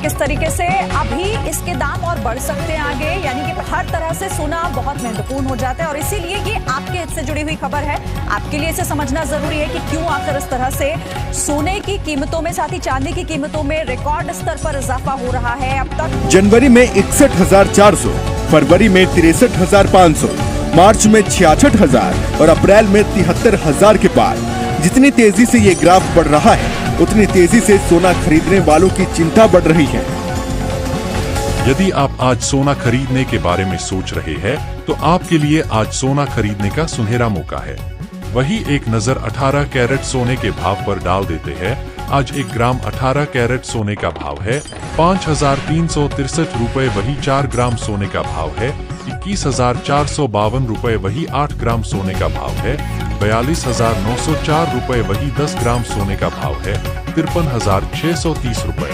किस तरीके से अभी इसके दाम और बढ़ सकते हैं आगे, यानी कि हर तरह से सोना बहुत महत्वपूर्ण हो जाता है और इसीलिए ये आपके हित से जुड़ी हुई खबर है। आपके लिए इसे समझना जरूरी है कि क्यों आखिर इस तरह से सोने की कीमतों में, साथ ही चांदी की कीमतों में रिकॉर्ड स्तर पर इजाफा हो रहा है। अब तक जनवरी में 61,400, फरवरी में 63,500, मार्च में 66,000 और अप्रैल में 73,000 के पार। जितनी तेजी से ये ग्राफ बढ़ रहा है, उतनी तेजी से सोना खरीदने वालों की चिंता बढ़ रही है। यदि आप आज सोना खरीदने के बारे में सोच रहे हैं, तो आपके लिए आज सोना खरीदने का सुनहरा मौका है। वही एक नजर 18 कैरेट सोने के भाव पर डाल देते हैं। आज 1 ग्राम 18 कैरेट सोने का भाव है 5,363 रुपए। वही 4 ग्राम सोने का भाव है 21,452 रुपए। वही 8 ग्राम सोने का भाव है 42,904 रुपए। वही 10 ग्राम सोने का भाव है 53,630 रुपए।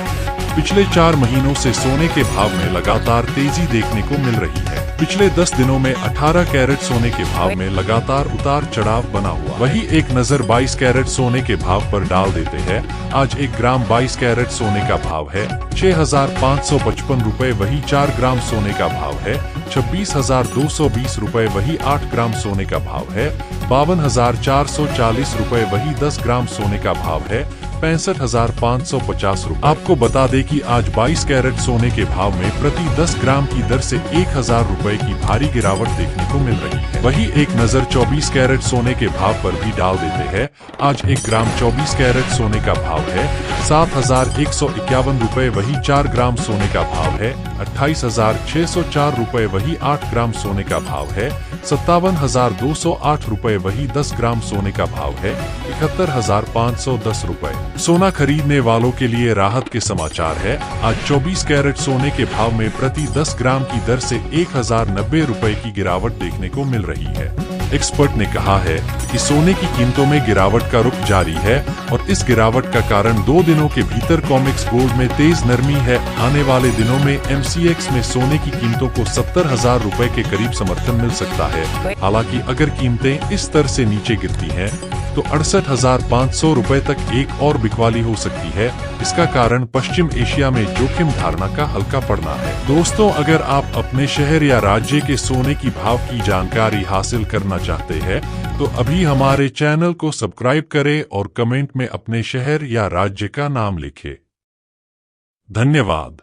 पिछले 4 महीनों से सोने के भाव में लगातार तेजी देखने को मिल रही है। पिछले 10 दिनों में 18 कैरेट सोने के भाव में लगातार उतार चढ़ाव बना हुआ। वही एक नजर 22 कैरेट सोने के भाव पर डाल देते हैं। आज 1 ग्राम 22 कैरेट सोने का भाव है 6,555 रुपए। वही 4 ग्राम सोने का भाव है 26,220 रुपए। वही 8 ग्राम सोने का भाव है 52,440 रुपए। वही 10 ग्राम सोने का भाव है 65,550 रुपए। आपको बता दें कि आज 22 कैरेट सोने के भाव में प्रति 10 ग्राम की दर से 1,000 रुपए की भारी गिरावट देखने को मिल रही है। वही एक नजर 24 कैरेट सोने के भाव पर भी डाल देते हैं। आज 1 ग्राम 24 कैरेट सोने का भाव है 7,151 रुपए। वही 4 ग्राम सोने का भाव है 28,604 रुपए। वही 8 ग्राम सोने का भाव है 57,208 रुपए। वही 10 ग्राम सोने का भाव है 71,510 रुपए। सोना खरीदने वालों के लिए राहत के समाचार है। आज 24 कैरेट सोने के भाव में प्रति 10 ग्राम की दर से 1,090 रुपए की गिरावट देखने को मिल रही है। एक्सपर्ट ने कहा है कि सोने की कीमतों में गिरावट का रुख जारी है और इस गिरावट का कारण 2 दिनों के भीतर कॉमेक्स गोल्ड में तेज नरमी है। आने वाले दिनों में MCX में सोने की कीमतों को 70,000 रुपए के करीब समर्थन मिल सकता है। हालांकि अगर कीमतें इस स्तर से नीचे गिरती हैं, तो 68,500 रुपए तक एक और बिकवाली हो सकती है। इसका कारण पश्चिम एशिया में जोखिम धारणा का हल्का पड़ना है। दोस्तों, अगर आप अपने शहर या राज्य के सोने की भाव की जानकारी हासिल करना चाहते हैं, तो अभी हमारे चैनल को सब्सक्राइब करें और कमेंट में अपने शहर या राज्य का नाम लिखें। धन्यवाद।